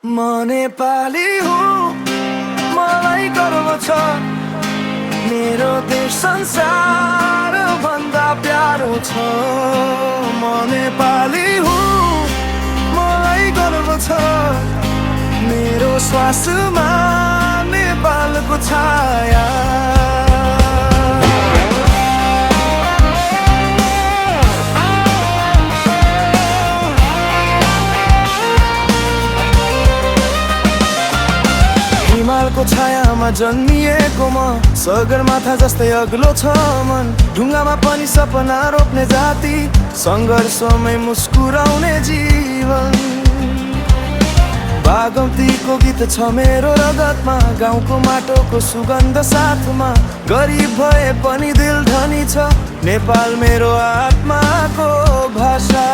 म नेपाली हुँ, मलाई गर्व छ। मेरो देश संसार भन्दा प्यारो छ। म नेपाली हुँ, मलाई गर्व छ। मेरो श्वासमा नेपालको छाया। हिमालको छायामा जन्मिएको म, सगरमाथा जस्तै अग्लो छ मन। ढुङ्गामा पनि सपना रोप्ने जाति, सङ्घर्षमै मुस्कुराउने जीवन। बागमतीको गीत छ मेरो रगतमा, गाउँको माटोको सुगन्ध साथमा। गरिब भए पनि दिल धनी छ, नेपाल मेरो आत्माको भाषा।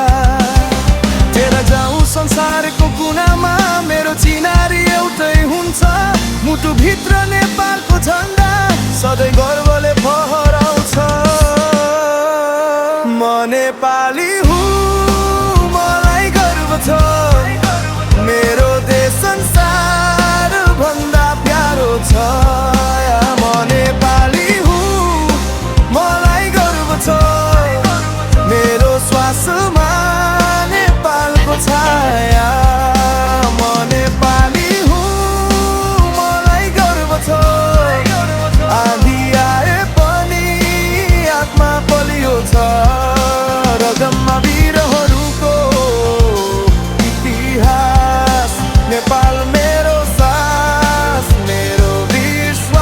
तेरा जाउँ संसारको कुनामा, मेरो चिनारी एउटै हुन्छ। मुटु भित्र नेपालको झन्डा सधैँ गर्वले फहराउँछ। म नेपाली हुँ, मलाई गर्व छ। मेरो देश संसार भन्दा प्यारो छ। म नेपाली हुँ, मलाई गर्व छ। मेरो श्वासमा नेपालको छाया। म नेपाली हुँ, मलाई गर्व छ। आँधी आए पनि आत्मा बलियो छ। रगममा वीरहरूको इतिहास। नेपाल मेरो सास, मेरो विश्वास।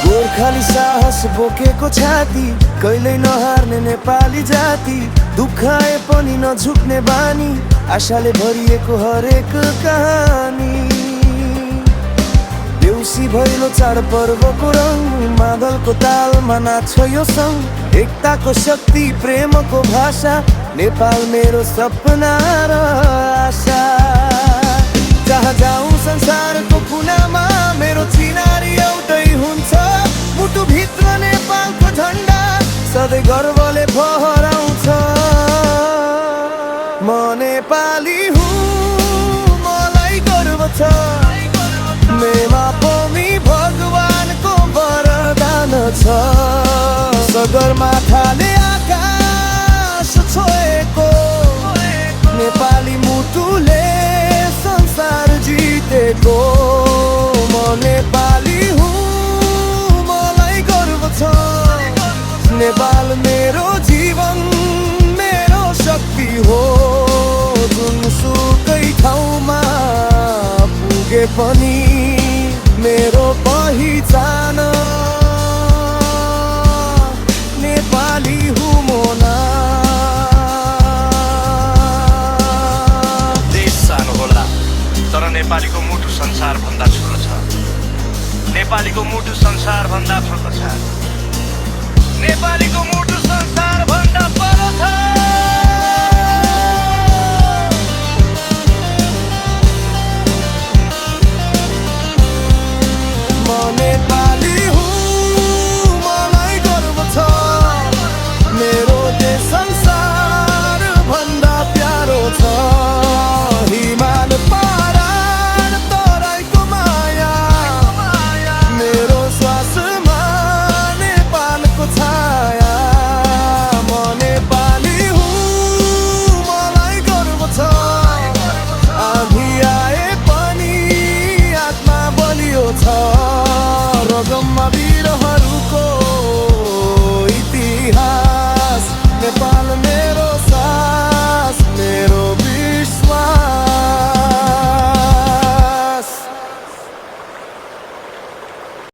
गोर्खाली साहस बोकेको छाती, कहिल्यै नहार्ने नेपाली जाति। दुःख आए पनि नझुक्ने बानी, आशाले भरिएको हरेक कहानी। देउसी भैलो चाडपर्वको रङ, मादलको तालमा नाच्छ यो सङ्ग। एकताको शक्ति, प्रेमको भाषा, नेपाल मेरो सपना र आशा। जहाँ जाउँ संसारको कुनामा, मेरो चिनारी एउटै हुन्छ। मुटु भित्र नेपालको झन्डा सधैँ गर्वले फहराउँछ। म नेपाली हुँ, मलाई गर्व छ। मेमा पनि भगवानको वरदान छ। सगरमाथाले आकाश छोएको, नेपाली मुटुले संसार जितेको। म नेपाली हुँ, मलाई गर्व छ। नेपाल मेरो जीवन, मेरो शक्ति हो। जुनसुकै ठाउँमा पुगे पनि मेरो पहिचान नेपाली हुँ म ना। देश सानो होला तर नेपालीको मुटु संसार भन्दा ठुलो छ। नेपालीको मुटु संसार भन्दा ठुलो छ। नेपाली